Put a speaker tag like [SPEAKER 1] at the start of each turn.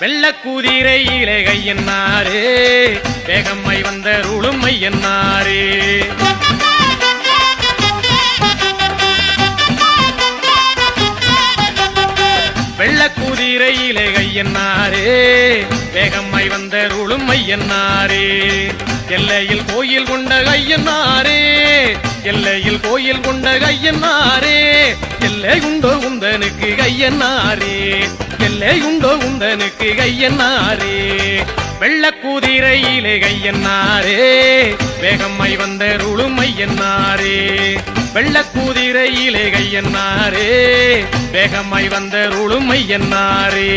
[SPEAKER 1] வெள்ளக்குதிரையிலே கையன்னாரே வேகம்மை வந்த ருளுமை என்னாரே வெள்ளக்குதிரையிலே கையன்னாரே வேகம்மை வந்த ருளுமை என்னாரே எல்லையில் கோயில் கொண்ட கையன்னாரே எல்லையில் கோயில் கொண்ட கையன்னாரே எல்லை உண்டோ உந்தனுக்கு கையன்னாரே எல்லை உண்டோ உந்தனுக்கு கையன்னாரே வெள்ளக்குதிரையிலே கையன்னாரே வேகம்மை வந்த ருளுமை என்னாரே வெள்ளக்குதிரையிலே கையன்னாரே வேகம்மை வந்த ருளுமை என்னாரே